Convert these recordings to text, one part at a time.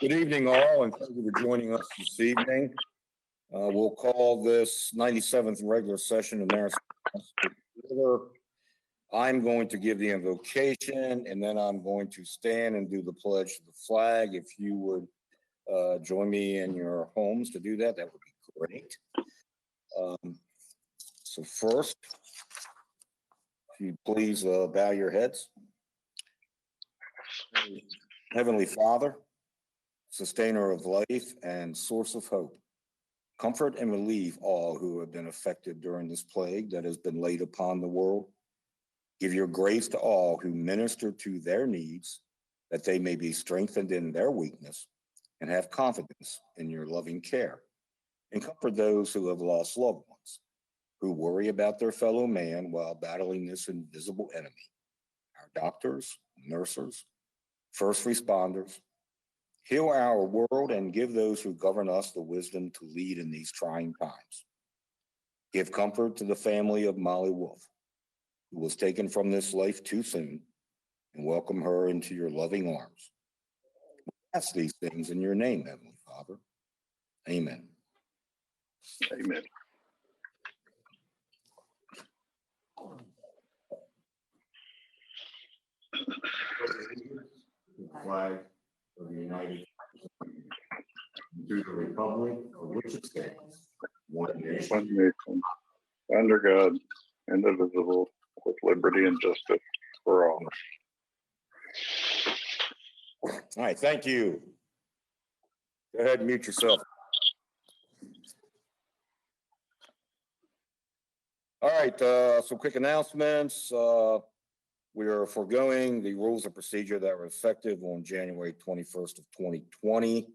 Good evening, all, and thank you for joining us this evening. We'll call this 97th regular session of Maris. I'm going to give the invocation, and then I'm going to stand and do the pledge to the flag. If you would join me in your homes to do that, that would be great. So first, if you please bow your heads. Heavenly Father, sustainer of life and source of hope, comfort and relieve all who have been affected during this plague that has been laid upon the world. Give your grace to all who minister to their needs, that they may be strengthened in their weakness and have confidence in your loving care. And comfort those who have lost loved ones, who worry about their fellow man while battling this invisible enemy. Our doctors, nurses, first responders, heal our world and give those who govern us the wisdom to lead in these trying times. Give comfort to the family of Molly Wolf, who was taken from this life too soon, and welcome her into your loving arms. We ask these things in your name, Heavenly Father. Amen. Amen. Flag of the United States, to the republic for which it stands, one nation, under God, indivisible, with liberty and justice for all. All right, thank you. Go ahead and mute yourself. All right, some quick announcements. We are foregoing the rules of procedure that were effective on January 21st of 2020.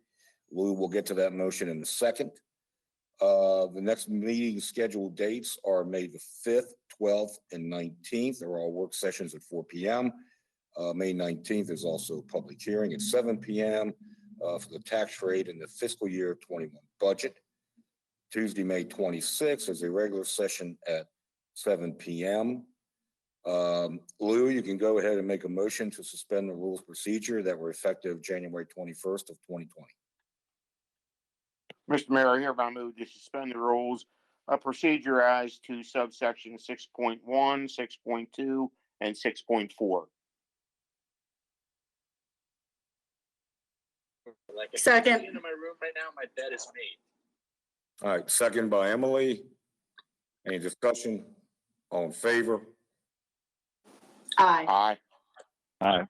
We will get to that motion in a second. The next meeting scheduled dates are May the 5th, 12th, and 19th. They're all work sessions at 4 p.m. May 19th is also a public hearing at 7 p.m. For the tax rate and the fiscal year 21 budget. Tuesday, May 26th is a regular session at 7 p.m. Lou, you can go ahead and make a motion to suspend the rules of procedure that were effective January 21st of 2020. Mr. Mayor, I hereby move to suspend the rules of procedure as to subsection 6.1, 6.2, and 6.4. Second. In my room right now, my bed is made. All right, second by Emily. Any discussion? All in favor? Aye. Aye. Aye.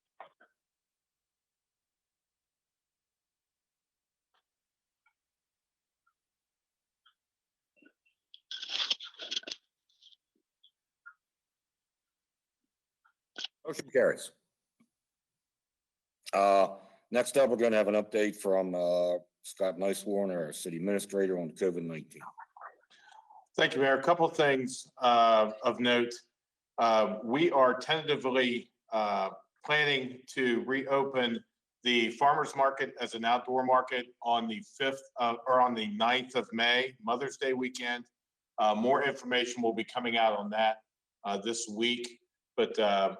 Motion carries. Next up, we're going to have an update from Scott Nicewarner, our city administrator, on COVID-19. Thank you, Mayor. A couple of things of note. We are tentatively planning to reopen the farmers market as an outdoor market on the 5th or on the 9th of May, Mother's Day weekend. More information will be coming out on that this week, but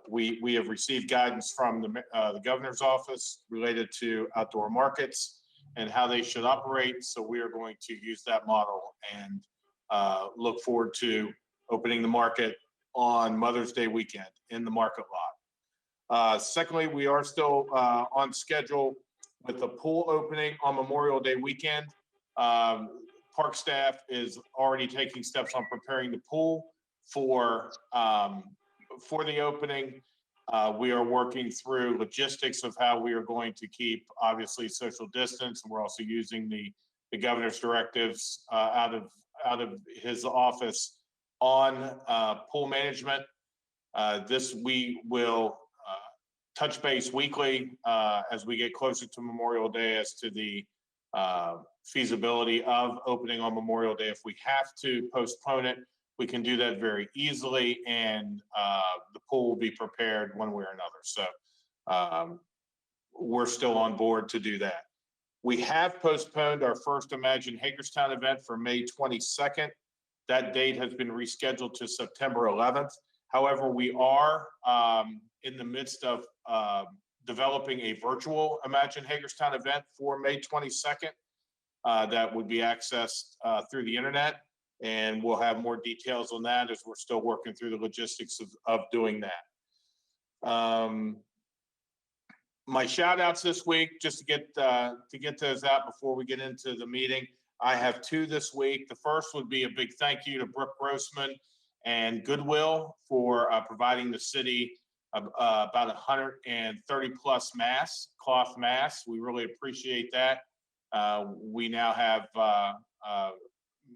we have received guidance from the governor's office related to outdoor markets and how they should operate. So we are going to use that model and look forward to opening the market on Mother's Day weekend in the market lot. Secondly, we are still on schedule with the pool opening on Memorial Day weekend. Park staff is already taking steps on preparing the pool for the opening. We are working through logistics of how we are going to keep, obviously, social distance, and we're also using the governor's directives out of his office on pool management. This we will touch base weekly as we get closer to Memorial Day as to the feasibility of opening on Memorial Day. If we have to postpone it, we can do that very easily, and the pool will be prepared one way or another. So we're still on board to do that. We have postponed our first Imagine Hagerstown event for May 22nd. That date has been rescheduled to September 11th. However, we are in the midst of developing a virtual Imagine Hagerstown event for May 22nd that would be accessed through the internet. And we'll have more details on that as we're still working through the logistics of doing that. My shout outs this week, just to get those out before we get into the meeting. I have two this week. The first would be a big thank you to Brooke Grossman and Goodwill for providing the city about 130 plus cloth masks. We really appreciate that. We now have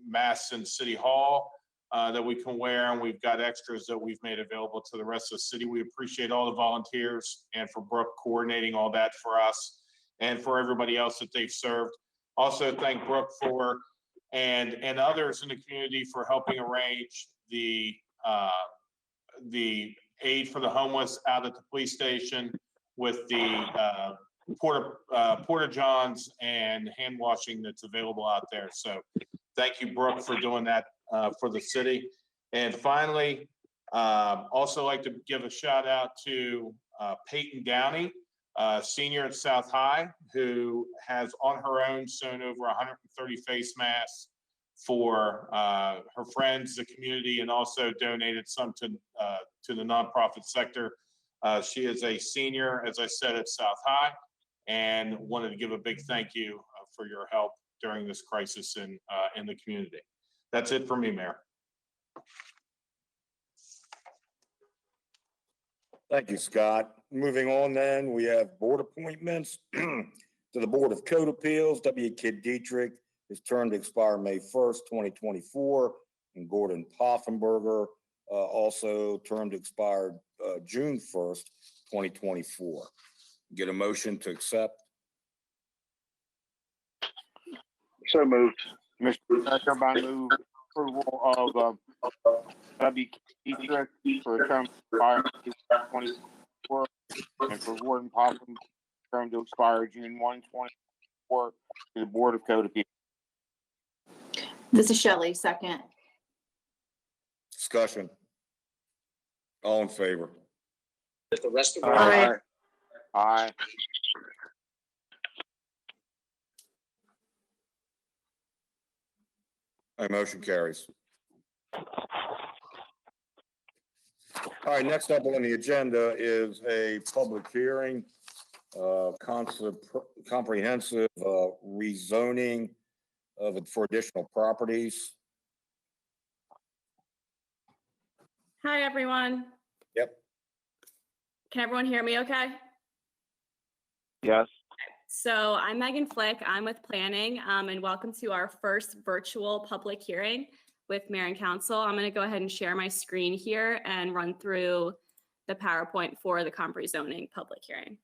masks in City Hall that we can wear, and we've got extras that we've made available to the rest of the city. We appreciate all the volunteers and for Brooke coordinating all that for us and for everybody else that they've served. Also thank Brooke for and others in the community for helping arrange the aid for the homeless out at the police station with the porta johns and hand washing that's available out there. So thank you, Brooke, for doing that for the city. And finally, also like to give a shout out to Peyton Downey, senior at South High, who has on her own sewn over 130 face masks for her friends, the community, and also donated some to the nonprofit sector. She is a senior, as I said, at South High, and wanted to give a big thank you for your help during this crisis in the community. That's it for me, Mayor. Thank you, Scott. Moving on then, we have board appointments to the Board of Code Appeals. W. Kidd Dietrich, his term to expire May 1st, 2024. And Gordon Poffenberger, also term to expire June 1st, 2024. Get a motion to accept. So moved. Mr. Becker, I move approval of W. Dietrich for a term to expire 2024, and for Gordon Popham, term to expire June 1, 2024, to the Board of Code Appeals. This is Shelley, second. Discussion. All in favor? If the rest of Aye. Aye. My motion carries. All right, next up on the agenda is a public hearing, comprehensive rezoning for additional properties. Hi, everyone. Yep. Can everyone hear me okay? Yes. So I'm Megan Flick. I'm with Planning, and welcome to our first virtual public hearing with Mayor and Council. I'm going to go ahead and share my screen here and run through the PowerPoint for the comp rezoning public hearing.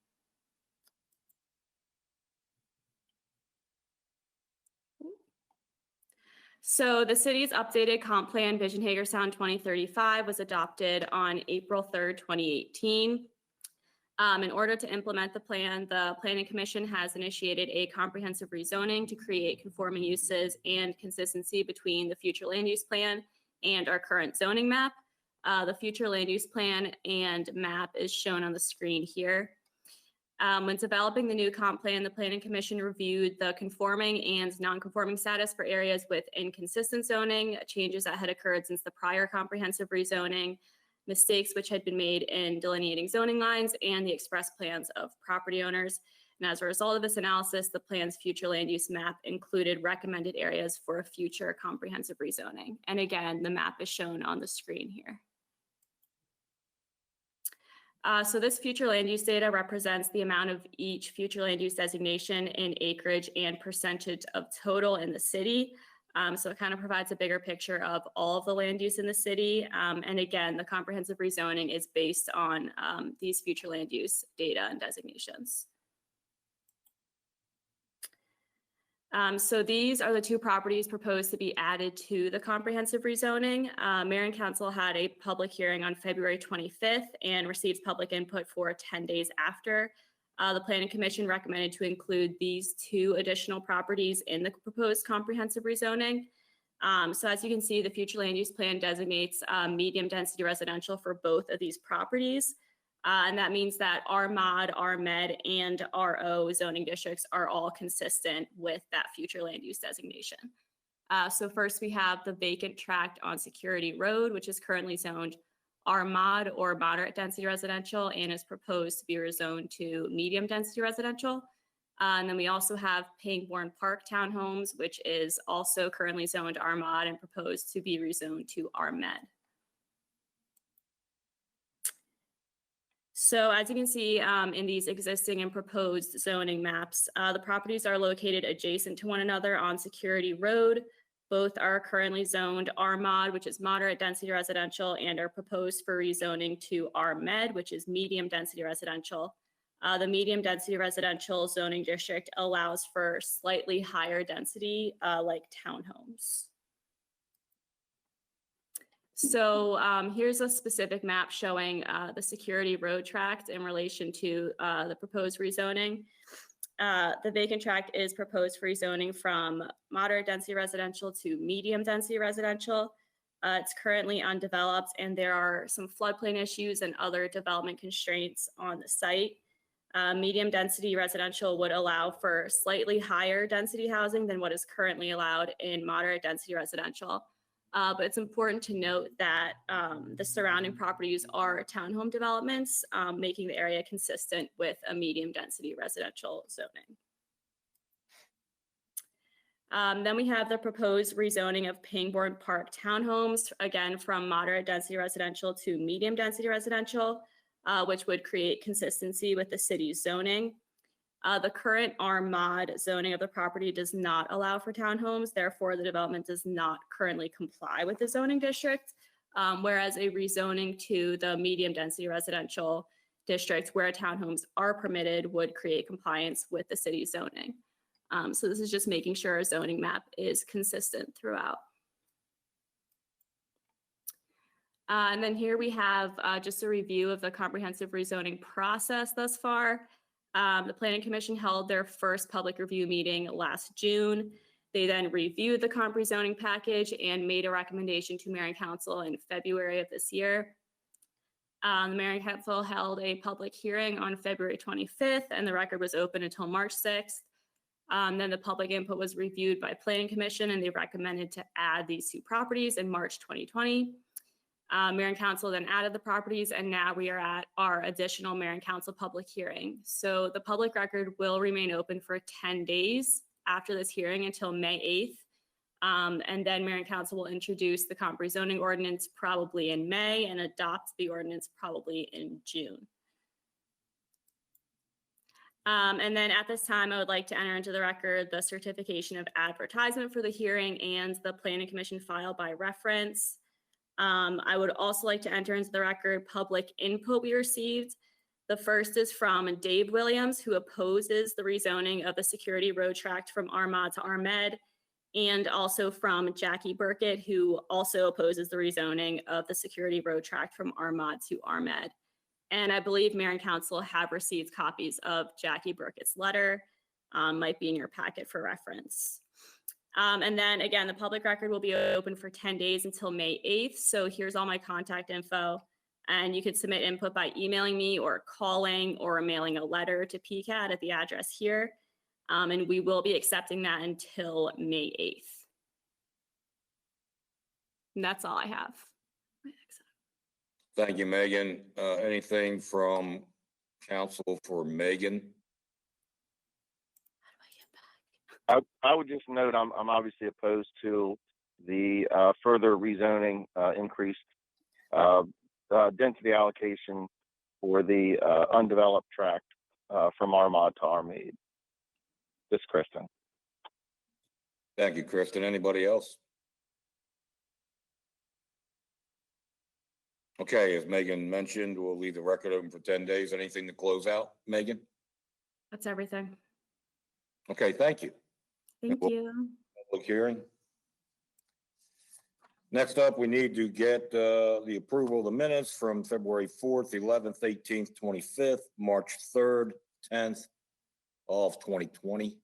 So the city's updated comp plan, Vision Hagerstown 2035, was adopted on April 3rd, 2018. In order to implement the plan, the Planning Commission has initiated a comprehensive rezoning to create conforming uses and consistency between the future land use plan and our current zoning map. The future land use plan and map is shown on the screen here. When developing the new comp plan, the Planning Commission reviewed the conforming and non-conforming status for areas with inconsistent zoning, changes that had occurred since the prior comprehensive rezoning, mistakes which had been made in delineating zoning lines, and the express plans of property owners. And as a result of this analysis, the plan's future land use map included recommended areas for a future comprehensive rezoning. And again, the map is shown on the screen here. So this future land use data represents the amount of each future land use designation in acreage and percentage of total in the city. So it kind of provides a bigger picture of all of the land use in the city. And again, the comprehensive rezoning is based on these future land use data and designations. So these are the two properties proposed to be added to the comprehensive rezoning. Mayor and Council had a public hearing on February 25th and received public input for 10 days after. The Planning Commission recommended to include these two additional properties in the proposed comprehensive rezoning. So as you can see, the future land use plan designates medium density residential for both of these properties. And that means that R mod, R med, and RO zoning districts are all consistent with that future land use designation. So first we have the vacant tract on Security Road, which is currently zoned R mod or moderate density residential and is proposed to be rezoned to medium density residential. And then we also have Pangbourne Park Townhomes, which is also currently zoned R mod and proposed to be rezoned to R med. So as you can see in these existing and proposed zoning maps, the properties are located adjacent to one another on Security Road. Both are currently zoned R mod, which is moderate density residential, and are proposed for rezoning to R med, which is medium density residential. The medium density residential zoning district allows for slightly higher density like townhomes. So here's a specific map showing the Security Road tract in relation to the proposed rezoning. The vacant tract is proposed for rezoning from moderate density residential to medium density residential. It's currently undeveloped and there are some floodplain issues and other development constraints on the site. Medium density residential would allow for slightly higher density housing than what is currently allowed in moderate density residential. But it's important to note that the surrounding properties are townhome developments, making the area consistent with a medium density residential zoning. Then we have the proposed rezoning of Pangbourne Park Townhomes, again from moderate density residential to medium density residential, which would create consistency with the city's zoning. The current R mod zoning of the property does not allow for townhomes. Therefore, the development does not currently comply with the zoning district, whereas a rezoning to the medium density residential district where townhomes are permitted would create compliance with the city's zoning. So this is just making sure our zoning map is consistent throughout. And then here we have just a review of the comprehensive rezoning process thus far. The Planning Commission held their first public review meeting last June. They then reviewed the comp rezoning package and made a recommendation to Mayor and Council in February of this year. The Mayor and Council held a public hearing on February 25th, and the record was open until March 6th. Then the public input was reviewed by Planning Commission, and they recommended to add these two properties in March 2020. Mayor and Council then added the properties, and now we are at our additional Mayor and Council public hearing. So the public record will remain open for 10 days after this hearing until May 8th. And then Mayor and Council will introduce the comp rezoning ordinance probably in May and adopt the ordinance probably in June. And then at this time, I would like to enter into the record the certification of advertisement for the hearing and the Planning Commission file by reference. I would also like to enter into the record public input we received. The first is from Dave Williams, who opposes the rezoning of the Security Road tract from R mod to R med, and also from Jackie Burkett, who also opposes the rezoning of the Security Road tract from R mod to R med. And I believe Mayor and Council have received copies of Jackie Burkett's letter, might be in your packet for reference. And then again, the public record will be open for 10 days until May 8th. So here's all my contact info. And you can submit input by emailing me or calling or mailing a letter to PCAT at the address here. And we will be accepting that until May 8th. And that's all I have. Thank you, Megan. Anything from council for Megan? I would just note I'm obviously opposed to the further rezoning, increased density allocation for the undeveloped tract from R mod to R med. This is Kristen. Thank you, Kristen. Anybody else? Okay, as Megan mentioned, we'll leave the record open for 10 days. Anything to close out, Megan? That's everything. Okay, thank you. Thank you. Public hearing. Next up, we need to get the approval of the minutes from February 4th, 11th, 18th, 25th, March 3rd, 10th of 2020.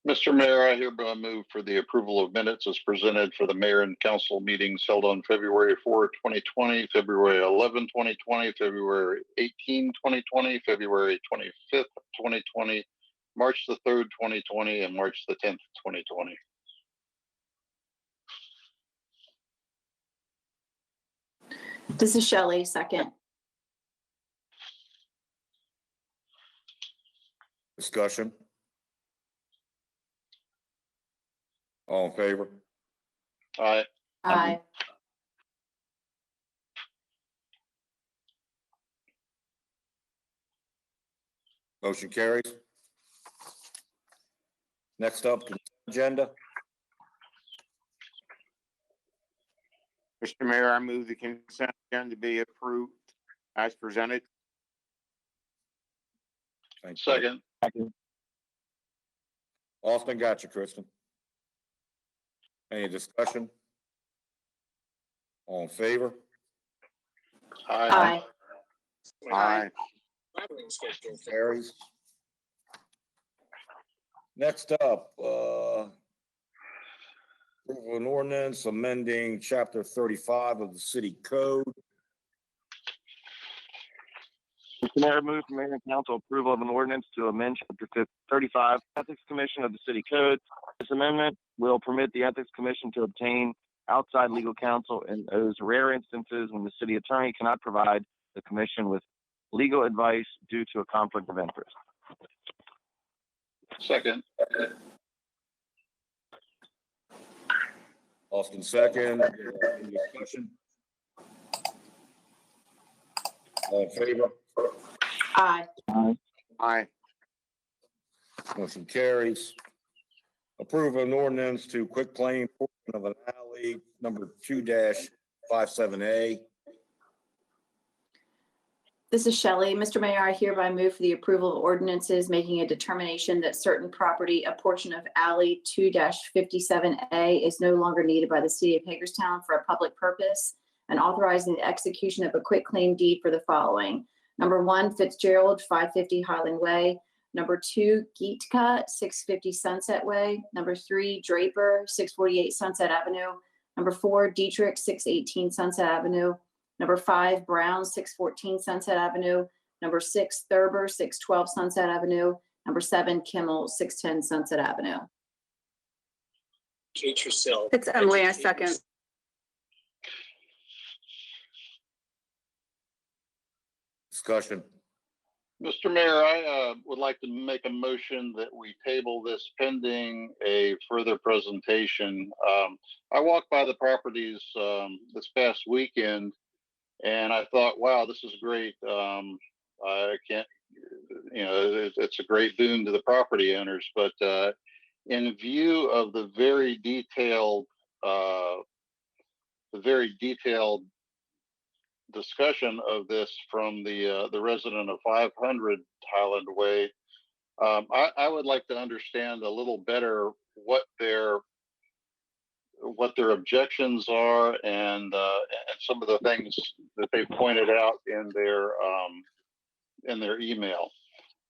Mr. Mayor, I hereby move for the approval of minutes as presented for the mayor and council meetings held on February 4, 2020, February 11, 2020, February 18, 2020, February 25th, 2020, March the 3rd, 2020, and March the 10th, 2020. This is Shelley, second. Discussion? All in favor? Aye. Aye. Motion carries. Next up, consent agenda. Mr. Mayor, I move the consent agenda be approved as presented. Thank you. Second. Austin, got you, Kristen. Any discussion? All in favor? Aye. Aye. Aye. Traveling schedule. Carries. Next up, approval of an ordinance amending chapter 35 of the city code. Mr. Mayor, I move for mayor and council approval of an ordinance to amend chapter 35 Ethics Commission of the City Code. This amendment will permit the Ethics Commission to obtain outside legal counsel in those rare instances when the city attorney cannot provide the commission with legal advice due to a conflict of interest. Second. Austin, second. Any discussion? All in favor? Aye. Aye. Motion carries. Approve an ordinance to quit claim portion of an alley number 2-57A. This is Shelley. Mr. Mayor, I hereby move for the approval of ordinances making a determination that certain property, a portion of alley 2-57A is no longer needed by the city of Hagerstown for a public purpose, and authorizing the execution of a quitclaim deed for the following. Number 1, Fitzgerald, 550 Highland Way. Number 2, Ymca, 650 Sunset Way. Number 3, Draper, 648 Sunset Avenue. Number 4, Dietrich, 618 Sunset Avenue. Number 5, Brown, 614 Sunset Avenue. Number 6, Thurber, 612 Sunset Avenue. Number 7, Kimmel, 610 Sunset Avenue. Kate yourself. It's Emily, I second. Discussion. Mr. Mayor, I would like to make a motion that we table this pending a further presentation. I walked by the properties this past weekend, and I thought, wow, this is great. I can't, it's a great boon to the property owners. But in view of the very detailed discussion of this from the resident of 500 Highland Way, I would like to understand a little better what their objections are and some of the things that they pointed out in their email.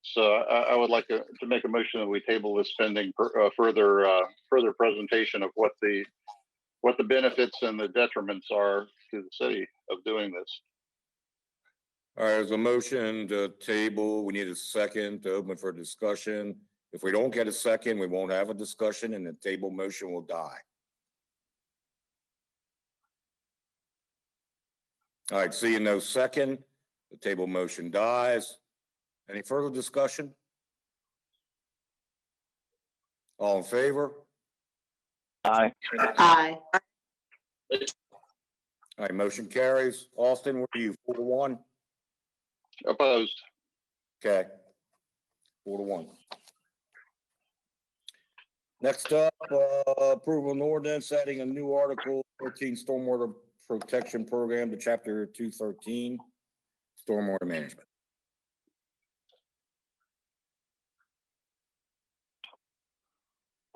So I would like to make a motion that we table this pending further presentation of what the benefits and the detriments are to the city of doing this. All right, there's a motion to table. We need a second to open for discussion. If we don't get a second, we won't have a discussion and the table motion will die. All right, seeing no second, the table motion dies. Any further discussion? All in favor? Aye. Aye. All right, motion carries. Austin, what are you, 4-1? Opposed? Okay. 4-1. Next up, approval and ordinance adding a new article 13 stormwater protection program to chapter 213 stormwater management.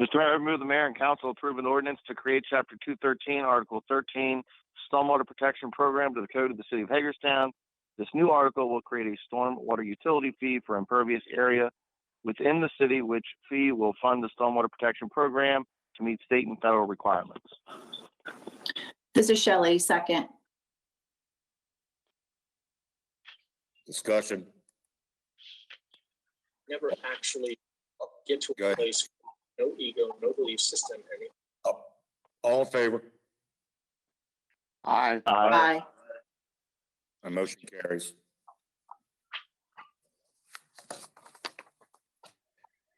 Mr. Mayor, I move the mayor and council approve an ordinance to create chapter 213, article 13, stormwater protection program to the code of the city of Hagerstown. This new article will create a stormwater utility fee for impervious area within the city, which fee will fund the stormwater protection program to meet state and federal requirements. This is Shelley, second. Discussion. Never actually get to Go a ahead. place, no ego, no belief system, and All in favor? Aye. Aye. My motion carries.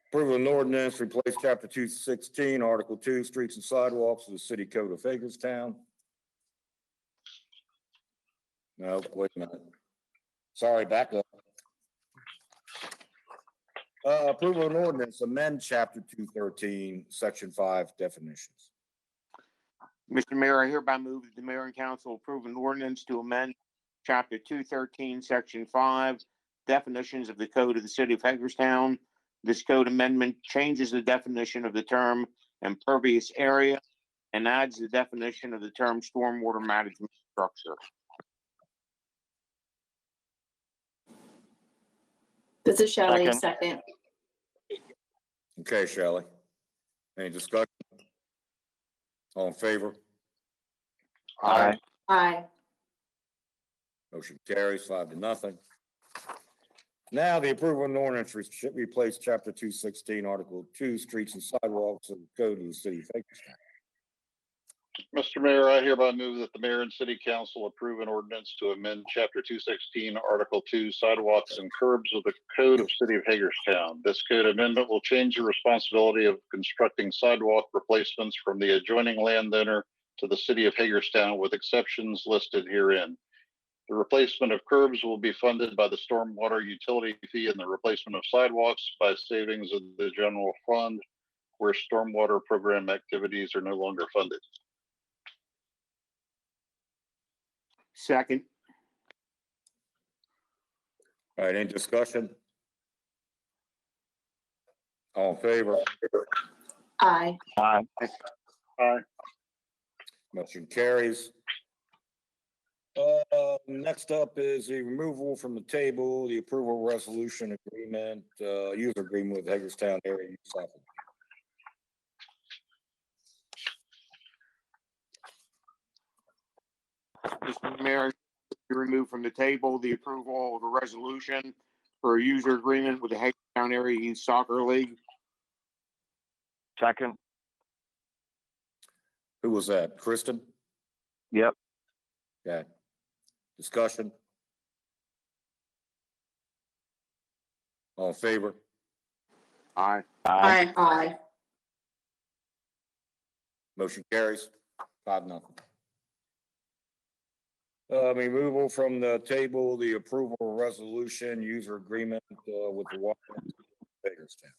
Approval of an ordinance, replace chapter 216, article 2, streets and sidewalks of the city code of Hagerstown. No, wait a minute. Sorry, back up. Approval of an ordinance, amend chapter 213, section 5, definitions. Mr. Mayor, I hereby move that the mayor and council approve an ordinance to amend chapter 213, section 5, definitions of the code of the city of Hagerstown. This code amendment changes the definition of the term impervious area and adds the definition of the term stormwater management structure. This is Shelley, Second. second. Okay, Shelley. Any discussion? All in favor? Aye. Aye. Motion carries 5-0. Now, the approval of an ordinance should replace chapter 216, article 2, streets and sidewalks of the code of the city of Hagerstown. Mr. Mayor, I hereby move that the mayor and city council approve an ordinance to amend chapter 216, article 2, sidewalks and curbs of the code of city of Hagerstown. This code amendment will change the responsibility of constructing sidewalk replacements from the adjoining landowner to the city of Hagerstown, with exceptions listed herein. The replacement of curbs will be funded by the stormwater utility fee, and the replacement of sidewalks by savings of the general fund, where stormwater program activities are no longer funded. Second. All right, any discussion? All in favor? Aye. Aye. Aye. Motion carries. Next up is the removal from the table, the approval resolution agreement, user agreement with Hagerstown Area Youth Soccer. Mr. Mayor, to remove from the table the approval of a resolution for a user agreement with the Hagerstown Area Youth Soccer League. Second. Who was that? Kristen? Yep. Okay. Discussion? All in favor? Aye. Aye. Aye. Motion carries 5-0. Removal from the table, the approval resolution, user agreement with the water Hagerstown.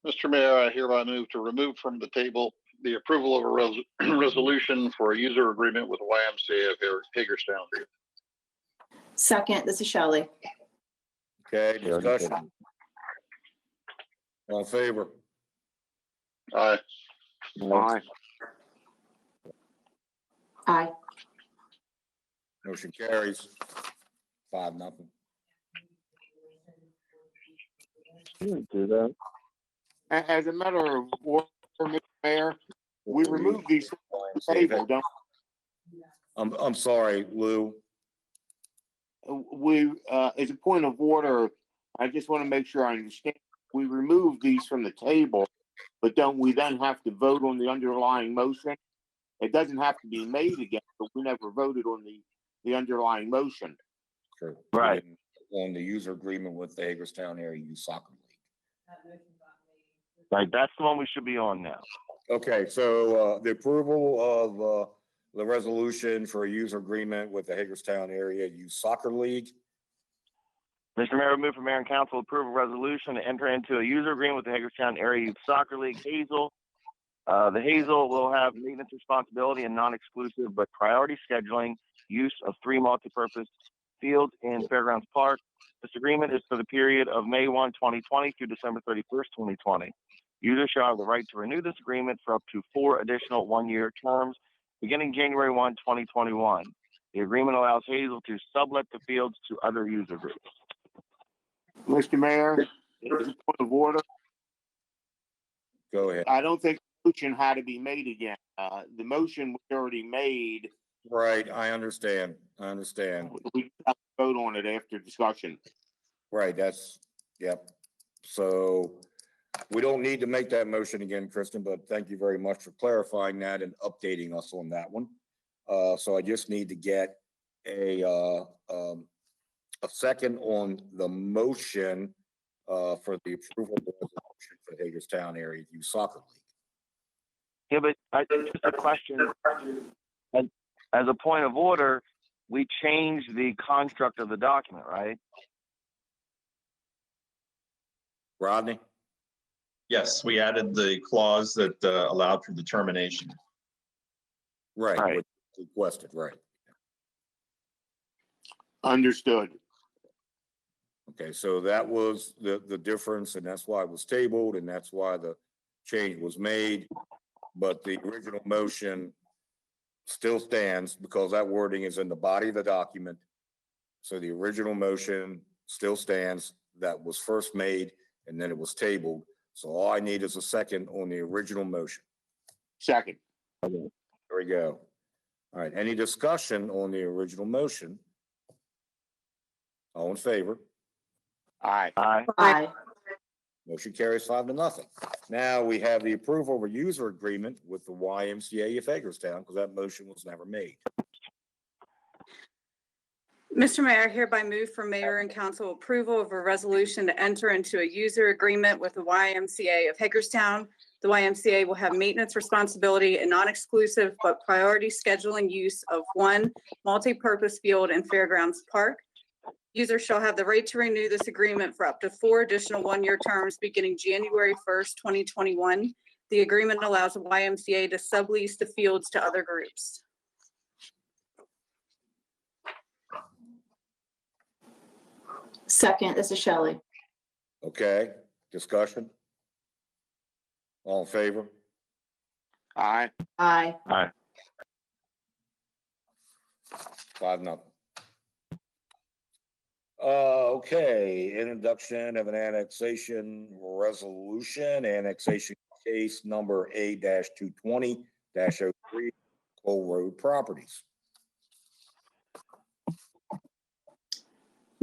Mr. Mayor, I hereby move to remove from the table the approval of a resolution for a user agreement with the YMCA of Hagerstown. Second, this is Shelley. Okay, discussion? All in favor? Aye. Aye. Aye. Motion carries 5-0. Do that. As a matter of order, Mr. Mayor, we remove these from the table, don't I'm sorry, Lou. we? As a point of order, I just want to make sure I understand. We remove these from the table, but don't we then have to vote on the underlying motion? It doesn't have to be made again, but we never voted on the underlying motion. Sure. Right. On the user agreement with the Hagerstown Area Youth Soccer League. Right, that's the one we should be on now. Okay, so the approval of the resolution for a user agreement with the Hagerstown Area Youth Soccer League. Mr. Mayor, I move for mayor and council approve a resolution to enter into a user agreement with the Hagerstown Area Youth Soccer League, Hazel. The Hazel will have maintenance responsibility and non-exclusive but priority scheduling use of 3 multipurpose fields in Fairgrounds Park. This agreement is for the period of May 1, 2020 through December 31st, 2020. Users shall have the right to renew this agreement for up to 4 additional 1-year terms beginning January 1, 2021. The agreement allows Hazel to sublet the fields to other user groups. Mr. Mayor, as a point of order, Go ahead. I don't think the motion had to be made again. The motion was already made. Right, I understand. I understand. We have to vote on it after discussion. Right, yep. So we don't need to make that motion again, Kristen, but thank you very much for clarifying that and updating us on that one. So I just need to get a second on the motion for the approval of the resolution for the Hagerstown Area Youth Soccer League. Yeah, but just a question. As a point of order, we changed the construct of the document, right? Rodney? Yes, we added the clause that allowed for the termination. Right, Right. what you requested, right. Understood. Okay, so that was the difference, and that's why it was tabled, and that's why the change was made. But the original motion still stands because that wording is in the body of the document. So the original motion still stands. That was first made, and then it was tabled. So all I need is a second on the original motion. Second. There we go. All right, any discussion on the original motion? All in favor? Aye. Aye. Aye. Motion carries 5-0. Now we have the approval of a user agreement with the YMCA of Hagerstown because that motion was never made. Mr. Mayor, I hereby move for mayor and council approval of a resolution to enter into a user agreement with the YMCA of Hagerstown. The YMCA will have maintenance responsibility and non-exclusive but priority scheduling use of one multi-purpose field and fairgrounds park. Users shall have the right to renew this agreement for up to 4 additional one-year terms beginning January 1st, 2021. The agreement allows the YMCA to sublease the fields to other groups. Second, this is Shelley. Okay, discussion? All in favor? Aye. Aye. Aye. 5-0. Okay, introduction of an annexation resolution, annexation case number A-220-03, Cole Road Properties.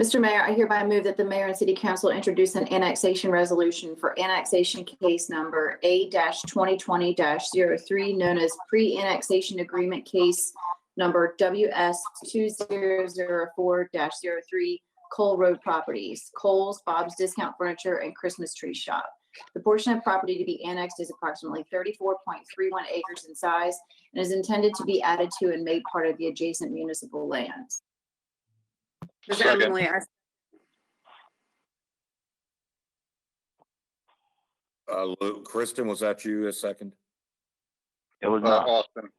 Mr. Mayor, I hereby move that the mayor and city council introduce an annexation resolution for annexation case number A-2020-03, known as pre-annexation agreement case number WS 2004-03, Cole Road Properties, Kohl's, Bob's Discount Furniture, and Christmas Tree Shop. The portion of property to be annexed is approximately 34.31 acres in size and is intended to be added to and made part of the adjacent municipal lands. Ms. Second. Emily, Kristen, was that you a second? It was not. Austin.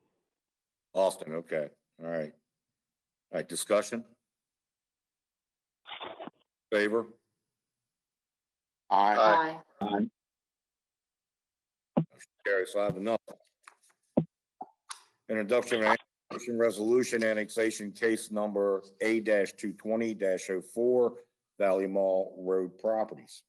Austin, okay, all right. All right, discussion? Favor? Aye. Aye. Carries 5-0. Introduction of annexation resolution, annexation case number A-220-04, Valley Mall Road Properties.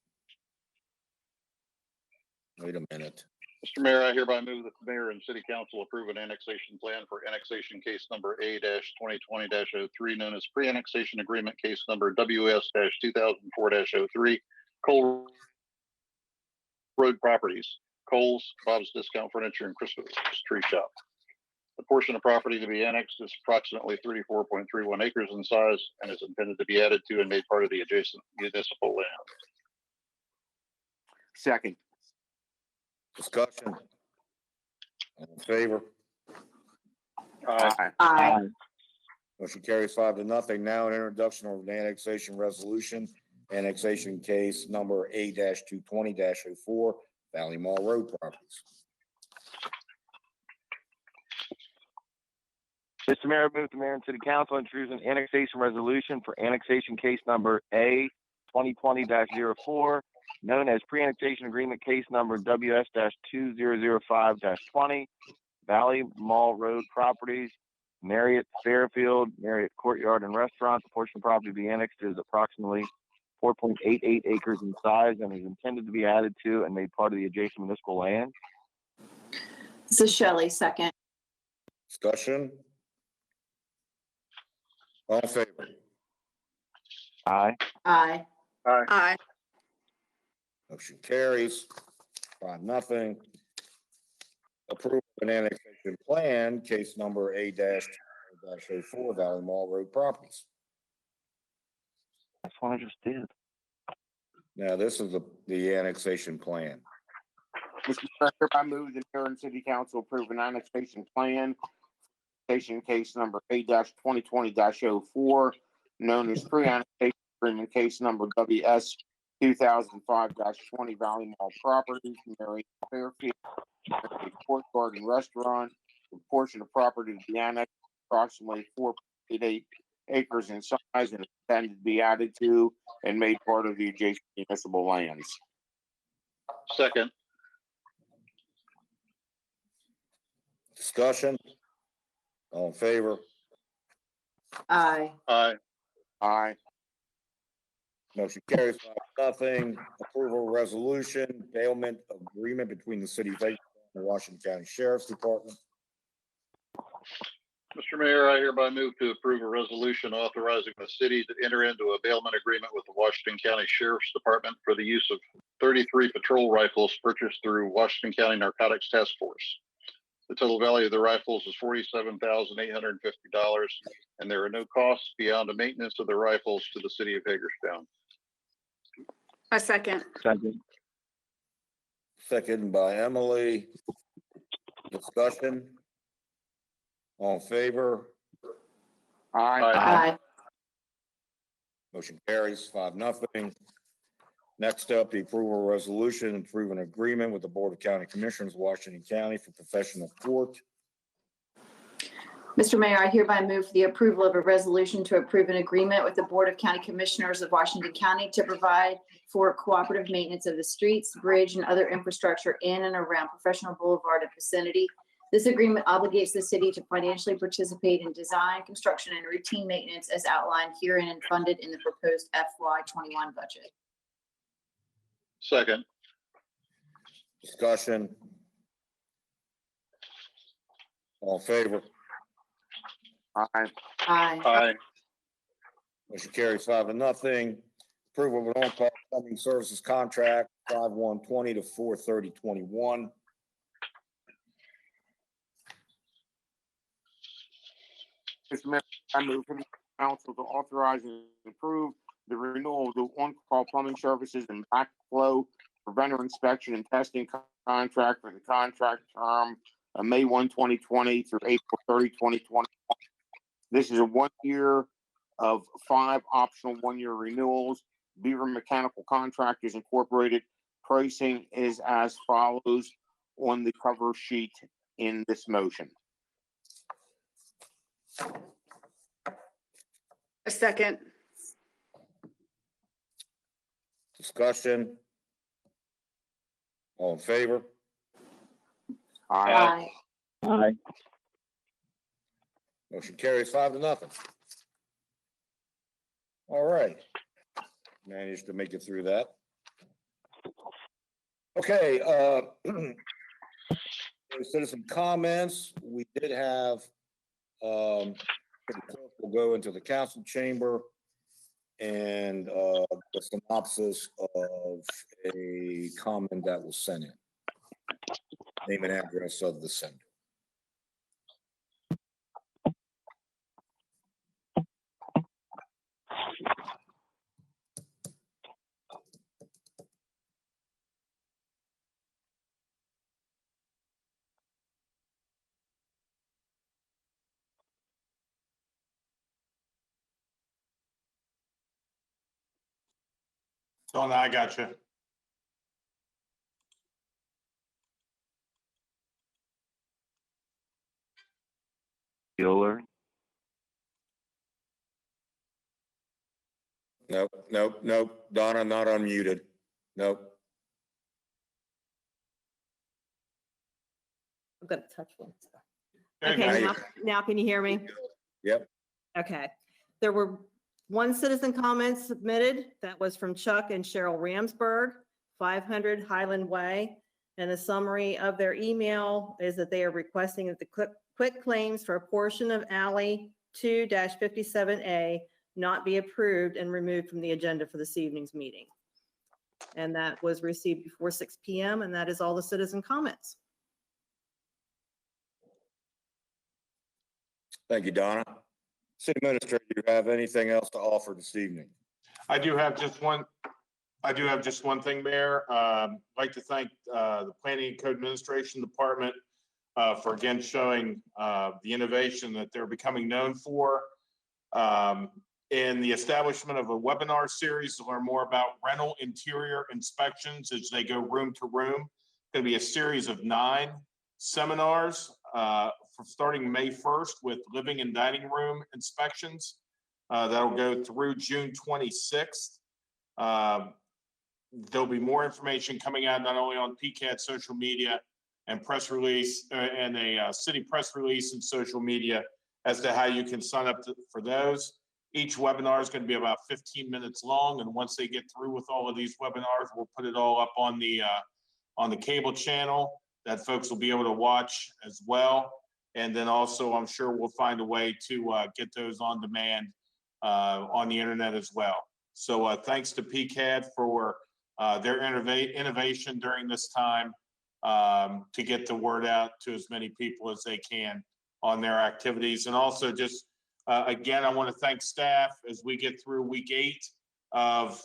Wait a minute. Mr. Mayor, I hereby move that the mayor and city council approve an annexation plan for annexation case number A-2020-03, known as pre-annexation agreement case number WS-2004-03, Cole Road Properties, Kohl's, Bob's Discount Furniture, and Christmas Tree Shop. The portion of property to be annexed is approximately 34.31 acres in size and is intended to be added to and made part of the adjacent municipal land. Second. Discussion? All in favor? Aye. Aye. Motion carries 5-0. Now an introduction of an annexation resolution, annexation case number A-220-04, Valley Mall Road Properties. Mr. Mayor, I move the mayor and city council introduce an annexation resolution for annexation case number A-2020-04, known as pre-annexation agreement case number WS-2005-20, Valley Mall Road Properties, Marriott Fairfield, Marriott Courtyard and Restaurant. The portion of property to be annexed is approximately 4.88 acres in size and is intended to be added to and made part of the adjacent municipal land. This is Shelley, second. Discussion? All in favor? Aye. Aye. Aye. Motion carries. 5-0. Approval of an annexation plan, case number A-04, Valley Mall Road Properties. That's what I just did. Now, this is the annexation plan. Mr. Mayor, I move the mayor and city council approve an annexation plan, annexation case number A-2020-04, known as pre-annexation agreement case number WS 2005-20 Valley Mall Properties, Mary Fairfield, a Court Garden Restaurant, a portion of property to be annexed, approximately 4.88 acres in size and intended to be added to and made part of the adjacent municipal lands. Second. Discussion? All in favor? Aye. Aye. Aye. Motion carries 5-0. Approval resolution, bailment agreement between the city of Hagerstown and the Washington County Sheriff's Department. Mr. Mayor, I hereby move to approve a resolution authorizing the city to enter into a bailment agreement with the Washington County Sheriff's Department for the use of 33 patrol rifles purchased through Washington County Narcotics Task Force. The total value of the rifles is $47,850, and there are no costs beyond the maintenance of the rifles to the city of Hagerstown. A second. Second. Second by Emily. Discussion? All in favor? Aye. Aye. Motion carries 5-0. Next up, the approval resolution and approve an agreement with the Board of County Commissioners, Washington County for professional court. Mr. Mayor, I hereby move for the approval of a resolution to approve an agreement with the Board of County Commissioners of Washington County to provide for cooperative maintenance of the streets, bridge, and other infrastructure in and around Professional Boulevard and vicinity. This agreement obligates the city to financially participate in design, construction, and routine maintenance as outlined herein and funded in the proposed FY21 budget. Second. Discussion? All in favor? Aye. Aye. Aye. Motion carries 5-0. Approval of an on-call plumbing services contract, 5/1/20 to 4/30/21. Mr. Mayor, I move for the council to authorize and approve the renewal of the on-call plumbing services and backflow preventer inspection and testing contract for the contract term of May 1, 2020 through April 30, 2021. This is a 1 year of 5 optional 1-year renewals. Beaver Mechanical Contractors Incorporated pricing is as follows on the cover sheet in this motion. A second. Discussion? All in favor? Aye. Aye. Motion carries 5-0. All right. Managed to make it through that. Okay, citizen comments. We did have, the clerk will go into the council chamber and the synopsis of a comment that was sent in. Name and address of the sender. Donna, I got you. Bueller. Nope. Donna, not unmuted. Nope. I'm gonna touch one. There you Okay, go. Now now can you hear me? Yep. Okay. There were One citizen comment submitted, that was from Chuck and Cheryl Ramsberg, 500 Highland Way. And the summary of their email is that they are requesting that the quick claims for a portion of alley 2-57A not be approved and removed from the agenda for this evening's meeting. And that was received before 6 p.m. and that is all the citizen comments. Thank you, Donna. City Administrator, do you have anything else to offer this evening? I do have just one thing, Mayor. I'd like to thank the Planning and Code Administration Department for again showing the innovation that they're becoming known for in the establishment of a webinar series to learn more about rental interior inspections as they go room to room. It's going to be a series of 9 seminars starting May 1st with living and dining room inspections. That'll go through June 26th. There'll be more information coming out not only on PCAD social media and press release and a city press release and social media as to how you can sign up for those. Each webinar is going to be about 15 minutes long, and once they get through with all of these webinars, we'll put it all up on the cable channel that folks will be able to watch as well. And then also, I'm sure we'll find a way to get those on demand on the internet as well. So thanks to PCAD for their innovation during this time to get the word out to as many people as they can on their activities. And also just, again, I want to thank staff as we get through week 8 of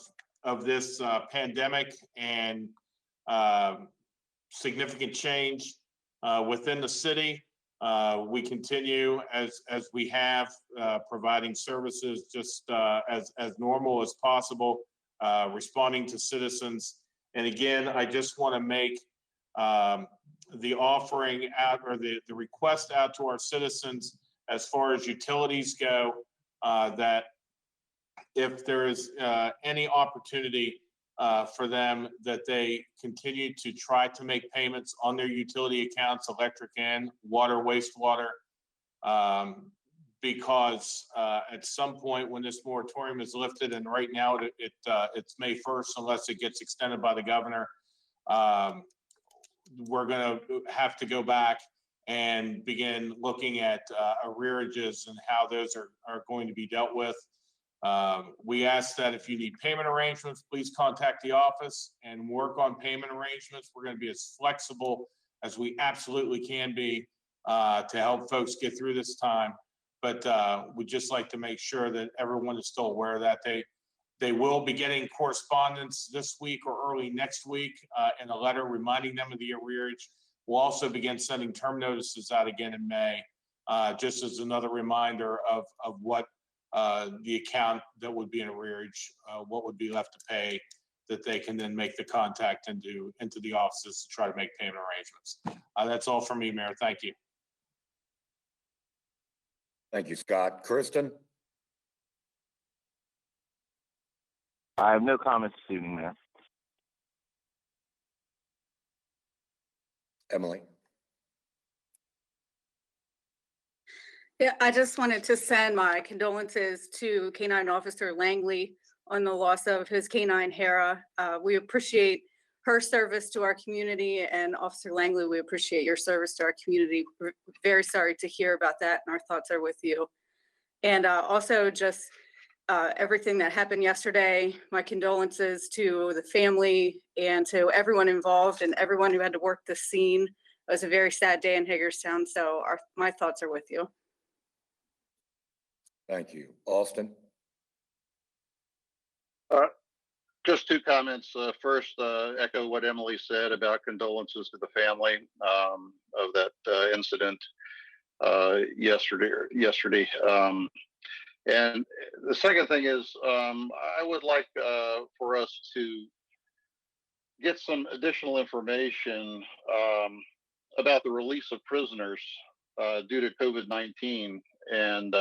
this pandemic and significant change within the city. We continue as we have providing services just as normal as possible, responding to citizens. And again, I just want to make the offering out or the request out to our citizens as far as utilities go, that if there is any opportunity for them, that they continue to try to make payments on their utility accounts, electric and water, wastewater, because at some point when this moratorium is lifted, and right now it's May 1st, unless it gets extended by the governor, we're going to have to go back and begin looking at arrearages and how those are going to be dealt with. We ask that if you need payment arrangements, please contact the office and work on payment arrangements. We're going to be as flexible as we absolutely can be to help folks get through this time. But we'd just like to make sure that everyone is still aware that they will be getting correspondence this week or early next week in a letter reminding them of the arrearage. We'll also begin sending term notices out again in May, just as another reminder of what the account that would be in arrearage, what would be left to pay, that they can then make the contact into the offices to try to make payment arrangements. That's all from me, Mayor. Thank you. Thank you, Scott. Kristen? I have no comments this evening, Mayor. Emily? Yeah, I just wanted to send my condolences to K-9 Officer Langley on the loss of his K-9 Hera. We appreciate her service to our community, and Officer Langley, we appreciate your service to our community. We're very sorry to hear about that, and our thoughts are with you. And also just everything that happened yesterday, my condolences to the family and to everyone involved and everyone who had to work the scene. It was a very sad day in Hagerstown, so my thoughts are with you. Thank you. Austin? Just 2 comments. First, echo what Emily said about condolences to the family of that incident yesterday. And the second thing is, I would like for us to get some additional information about the release of prisoners due to COVID-19. And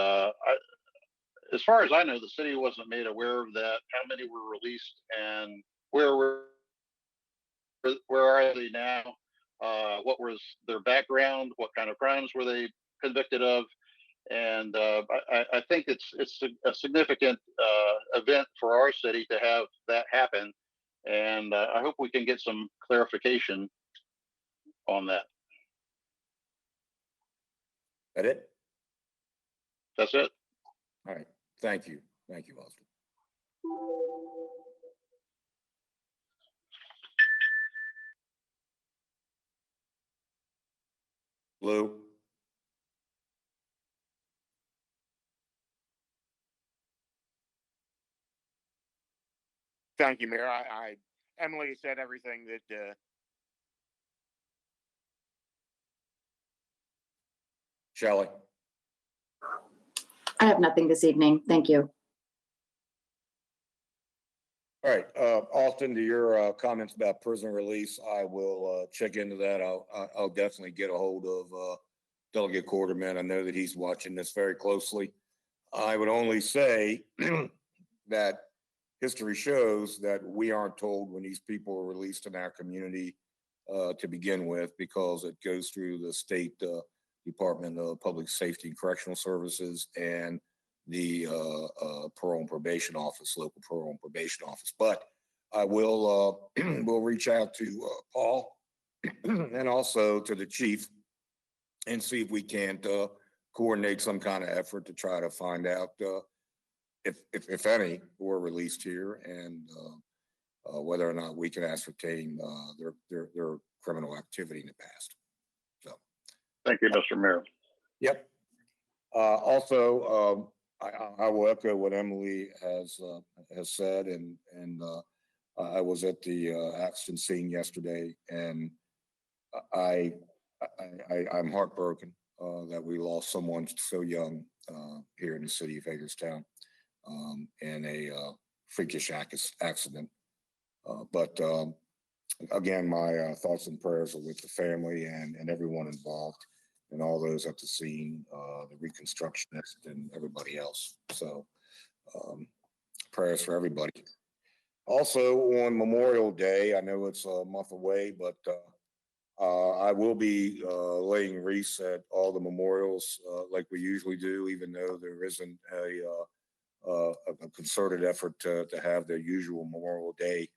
as far as I know, the city wasn't made aware of that, how many were released and where are they now? What was their background? What kind of crimes were they convicted of? And I think it's a significant event for our city to have that happen. And I hope we can get some clarification on that. That it? That's it. All right. Thank you. Thank you, Austin. Lou? Thank you, Mayor. Emily said everything that, Shelley? I have nothing this evening. Thank you. All right, Austin, to your comments about prison release, I will check into that. I'll definitely get a hold of Delegate Quarterman. I know that he's watching this very closely. I would only say that history shows that we aren't told when these people are released in our community to begin with, because it goes through the state Department of Public Safety and Correctional Services and the parole and probation office, local parole and probation office. But I will will reach out to Paul and also to the chief and see if we can't coordinate some kind of effort to try to find out if any were released here, and whether or not we can ascertain their criminal activity in the past. So, thank you, Mr. Mayor. Yep. Also, I will echo what Emily has said, and I was at the accident scene yesterday, and I'm heartbroken that we lost someone so young here in the city of Hagerstown in a freakish accident. But again, my thoughts and prayers are with the family and everyone involved, and all those at the scene, the reconstructionist and everybody else. So prayers for everybody. Also on Memorial Day, I know it's a month away, but I will be laying wreaths at all the memorials like we usually do, even though there isn't a concerted effort to have the usual Memorial Day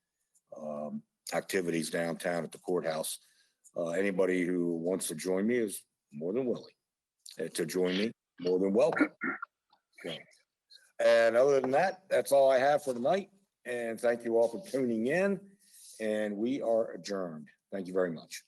activities downtown at the courthouse. Anybody who wants to join me is more than willing to join me, more than welcome. So, and other than that, that's all I have for tonight. And thank you all for tuning in. And we are adjourned. Thank you very much.